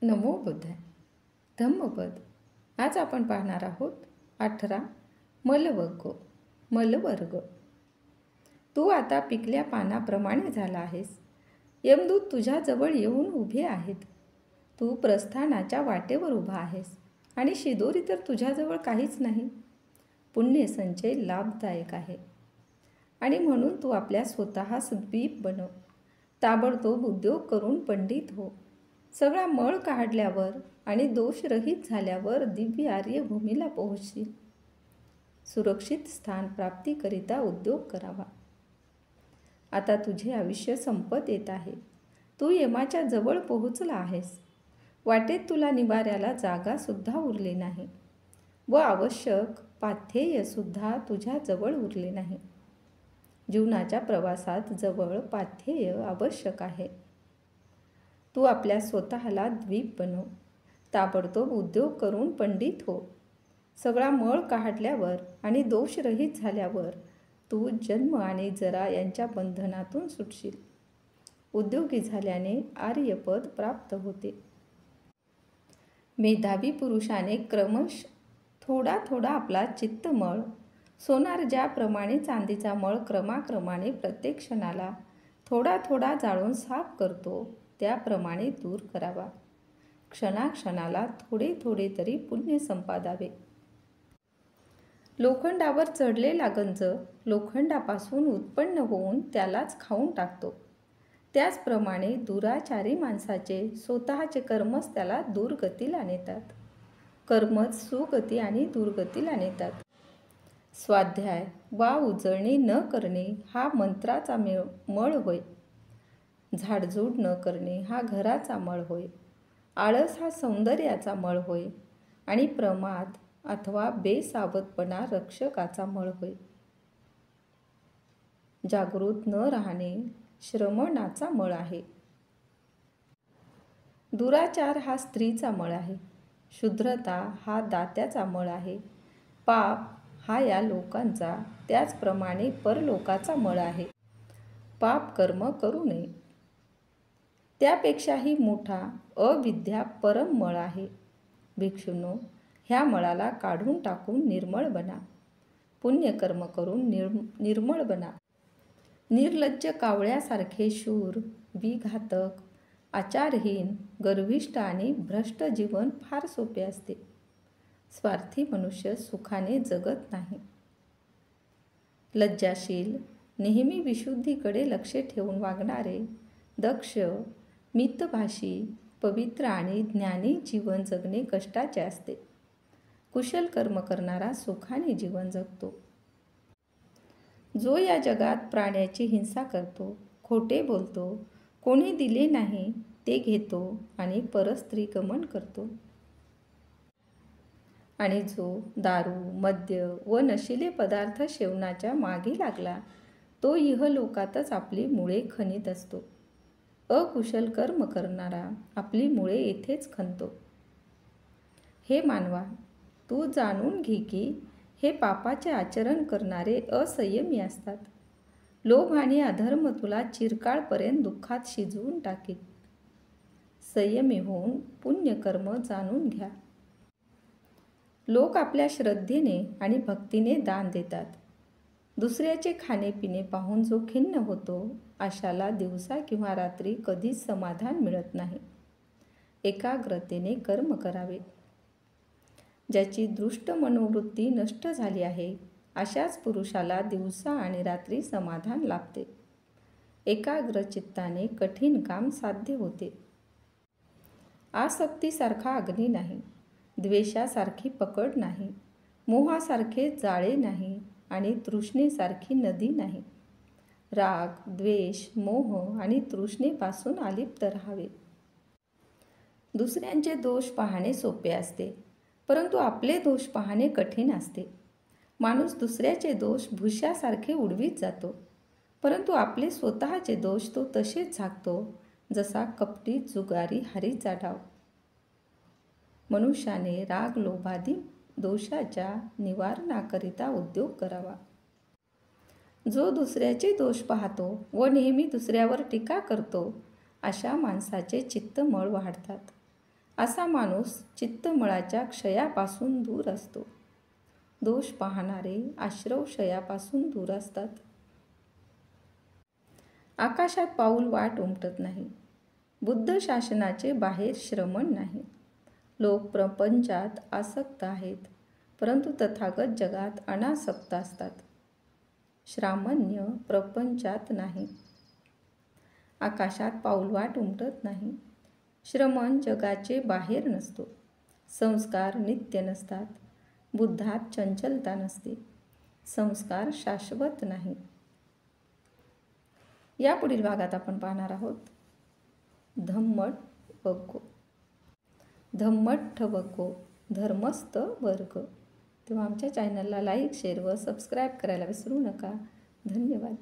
नमो बुद्धाय. धम्मपद. आज आपण पाहणार आहोत 18 मलवर्ग. तू आता पिकल्या पानाप्रमाणे झाला आहेस. यमदूत तुझ्याजवळ येऊन उभे आहेत. तू प्रस्थानाच्या वाटेवर उभा आहेस आणि शिदोरी तर तुझ्याजवळ काहीच नाही. पुण्यसंचय लाभदायक आहे आणि म्हणून तू आपल्या स्वतःस द्वीप बनव. ताबडतोब उद्योग करून पंडित हो. सगळा मळ काढल्यावर आणि दोषरहित झाल्यावर दिव्य आर्य भूमीला पोहोचशील. सुरक्षित स्थान प्राप्तीकरिता उद्योग करावा. आता तुझे आयुष्य संपत येत आहे. तू यमाच्या जवळ पोहोचला आहेस. वाटेत तुला निवाऱ्याला जागासुद्धा उरली नाही व आवश्यक पाथेयसुद्धा तुझ्या जवळ उरले नाही. जीवनाच्या प्रवासात जवळ पाथेय आवश्यक आहे. तू आपल्या स्वतःला द्वीप बनव. ताबडतोब उद्योग करून पंडित हो. सगळा मळ काढल्यावर आणि दोषरहित झाल्यावर तू जन्म आणि जरा यांच्या बंधनातून सुटशील. उद्योगी झाल्याने आर्यपद प्राप्त होते. मेधावी पुरुषाने क्रमश थोडा थोडा आपला चित्तमळ, सोनार ज्याप्रमाणे चांदीचा मळ क्रमाक्रमाने प्रत्येक क्षणाला थोडा थोडा जाळून साफ करतो त्याप्रमाणे दूर करावा. क्षणाक्षणाला थोडे थोडे तरी पुण्य संपादावे. लोखंडावर चढलेला गंज लोखंडापासून उत्पन्न होऊन त्यालाच खाऊन टाकतो. त्याचप्रमाणे दुराचारी माणसाचे स्वतःचे कर्मच त्याला दुर्गतीला नेतात. कर्मच सुगती आणि दुर्गतीला नेतात. स्वाध्याय वा उजळणी न करणे हा मंत्राचा मळ होय. झाडझूड न करणे हा घराचा मळ होय. आळस हा सौंदर्याचा मळ होय आणि प्रमाद अथवा बेसावधपणा रक्षकाचा मळ होय. जागृत न राहणे श्रमणाचा मळ आहे. दुराचार हा स्त्रीचा मळ आहे. क्षुद्रता हा दात्याचा मळ आहे. पाप हा या लोकांचा त्याचप्रमाणे परलोकाचा मळ आहे. पाप कर्म करू नये. त्यापेक्षाही मोठा अविद्या परम मळ आहे. भिक्षुनो, ह्या मळाला काढून टाकून निर्मळ बना. पुण्यकर्म करून निर्मळ बना. निर्लज्ज कावळ्यासारखे शूर, विघातक, आचारहीन, गर्विष्ठ आणि भ्रष्ट जीवन फार सोपे असते. स्वार्थी मनुष्य सुखाने जगत नाही. लज्जाशील, नेहमी विशुद्धीकडे लक्ष ठेवून वागणारे, दक्ष, मितभाषी, पवित्र आणि ज्ञानी जीवन जगणे कष्टाचे असते. कुशल कर्म करणारा सुखाने जीवन जगतो. जो या जगात प्राण्याची हिंसा करतो, खोटे बोलतो, कोणी दिले नाही ते घेतो आणि परस्त्रीगमन करतो, आणि जो दारू, मद्य व नशिले पदार्थ सेवनाच्या मागे लागला तो इहलोकातच आपली मुळे खणीत असतो. अकुशल कर्म करणारा आपली मुळे येथेच खणतो. हे मानवा, तू जाणून घे की हे पापाचे आचरण करणारे असंयमी असतात. लोभ आणि अधर्म तुला चिरकाळपर्यंत दुःखात शिजवून टाकीत. संयमी होऊन पुण्यकर्म जाणून घ्या. लोक आपल्या श्रद्धेने आणि भक्तीने दान देतात. दुसऱ्याचे खाणेपिणे पाहून जो खिन्न होतो अशाला दिवसा किंवा रात्री कधीच समाधान मिळत नाही. एकाग्रतेने कर्म करावे. ज्याची दृष्ट मनोवृत्ती नष्ट झाली आहे अशाच पुरुषाला दिवसा आणि रात्री समाधान लाभते. एकाग्र चित्ताने कठीण काम साध्य होते. आसक्तीसारखा अग्नी नाही, द्वेषासारखी पकड नाही, मोहासारखे जाळे नाही आणि तृष्णेसारखी नदी नाही. राग, द्वेष, मोह आणि तृष्णेपासून अलिप्त राहावे. दुसऱ्यांचे दोष पाहणे सोपे असते, परंतु आपले दोष पाहणे कठीण असते. माणूस दुसऱ्याचे दोष भुश्यासारखे उडवीत जातो, परंतु आपले स्वतःचे दोष तो तसेच झाकतो जसा कपटी जुगारी हरीचा डाव. मनुष्याने राग, लोभादी दोषाच्या निवारणाकरिता उद्योग करावा. जो दुसऱ्याचे दोष पाहतो व नेहमी दुसऱ्यावर टीका करतो अशा माणसाचे चित्त मळ वाढतात असा माणूस चित्तमळाच्या क्षयापासून दूर असतो. दोष पाहणारे आश्रवक्षयापासून दूर असतात. आकाशात पाऊल वाट उमटत नाही. बुद्ध शासनाचे बाहेर श्रमण नाही. लोक प्रपंचात आसक्त आहेत, परंतु तथागत जगात अनासक्त असतात. श्रामण्य प्रपंचात नाही. आकाशात पाऊलवाट उमटत नाही. श्रमण जगाचे बाहेर नसतो. संस्कार नित्य नसतात. बुद्धात चंचलता नसते. संस्कार शाश्वत नाही. या पुढील भागात आपण पाहणार आहोत धम्मट वग्गो. धम्मट्ठ वग्गो धर्मस्थ वर्ग. तेव्हा आमच्या चॅनलला लाईक, शेअर व सबस्क्राईब करायला विसरू नका. धन्यवाद.